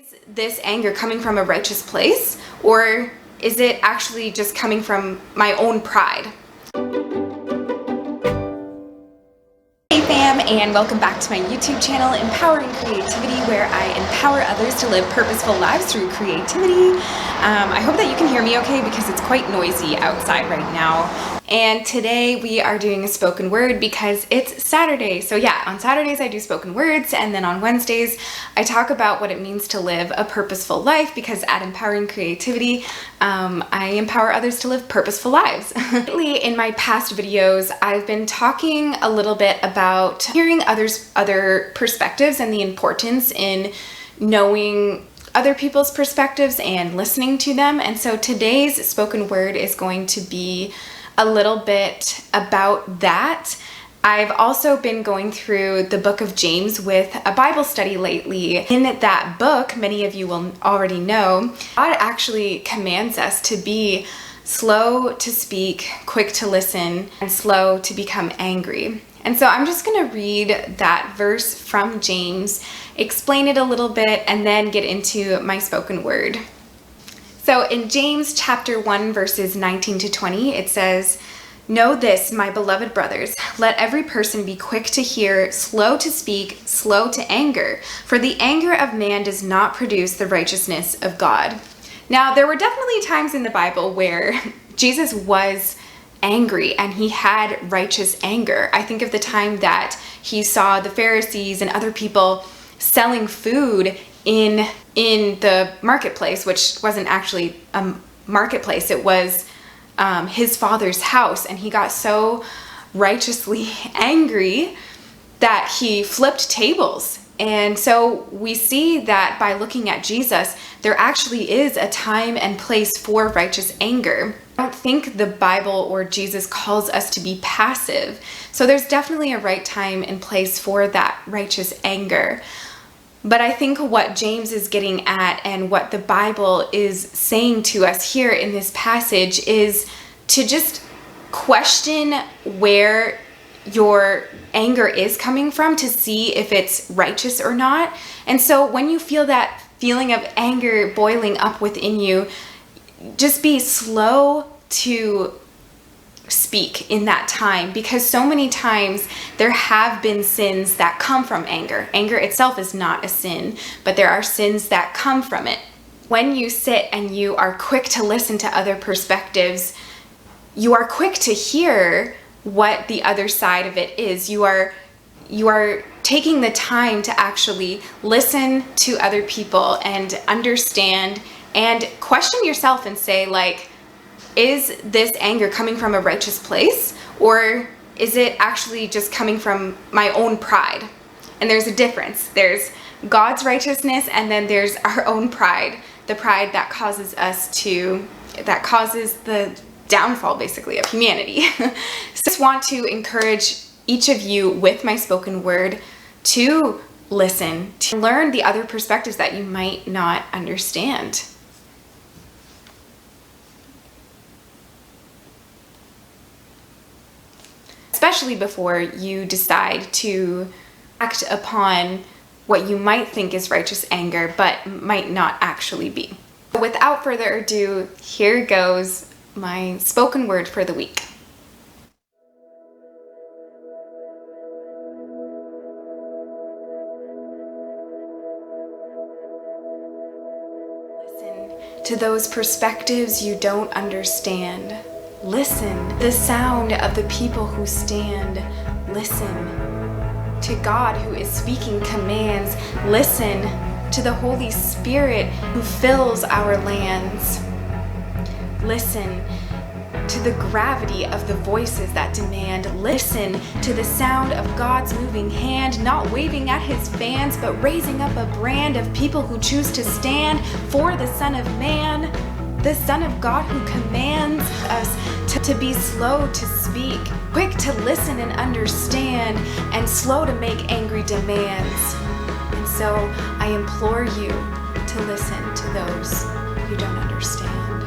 Is this anger coming from a righteous place, or is it actually just coming from my own pride? Hey fam, and welcome back to my YouTube channel, Empowering Creativity, where I empower others to live purposeful lives through creativity. I hope that you can hear me okay because it's quite noisy outside right now. And today we are doing a spoken word because it's Saturday. So yeah, on Saturdays I do spoken words, and then on Wednesdays I talk about what it means to live a purposeful life, because at Empowering Creativity, I empower others to live purposeful lives. Lately in my past videos, I've been talking a little bit about hearing other perspectives and the importance in knowing other people's perspectives and listening to them. And so today's spoken word is going to be a little bit about that. I've also been going through the book of James with a Bible study lately. In that book, many of you will already know, God actually commands us to be slow to speak, quick to listen, and slow to become angry. And so I'm just going to read that verse from James, explain it a little bit, and then get into my spoken word. So in James chapter 1, verses 19 to 20, it says, "Know this, my beloved brothers, let every person be quick to hear, slow to speak, slow to anger, for the anger of man does not produce the righteousness of God." Now, there were definitely times in the Bible where Jesus was angry and he had righteous anger. I think of the time that he saw the Pharisees and other people selling food in the marketplace, which wasn't actually a marketplace, it was his father's house, and he got so righteously angry that he flipped tables. And so we see that by looking at Jesus, there actually is a time and place for righteous anger. I don't think the Bible or Jesus calls us to be passive. So there's definitely a right time and place for that righteous anger. But I think what James is getting at and what the Bible is saying to us here in this passage is to just question where your anger is coming from to see if it's righteous or not. And so when you feel that feeling of anger boiling up within you, just be slow to speak in that time, because so many times there have been sins that come from anger. Anger itself is not a sin, but there are sins that come from it. When you sit and you are quick to listen to other perspectives, you are quick to hear what the other side of it is. You are taking the time to actually listen to other people and understand and question yourself and say, like, is this anger coming from a righteous place, or is it actually just coming from my own pride? And there's a difference. There's God's righteousness, and then there's our own pride, the pride that causes the downfall basically of humanity. So I just want to encourage each of you with my spoken word to listen, to learn the other perspectives that you might not understand. Especially before you decide to act upon what you might think is righteous anger, but might not actually be. Without further ado, here goes my spoken word for the week. Listen to those perspectives you don't understand. Listen, the sound of the people who stand. Listen to God who is speaking commands. Listen to the Holy Spirit who fills our lands. Listen to the gravity of the voices that demand. Listen to the sound of God's moving hand, not waving at his fans, but raising up a brand of people who choose to stand for the Son of Man, the Son of God who commands us to be slow to speak, quick to listen and understand, and slow to make angry demands. And so I implore you to listen to those who don't understand.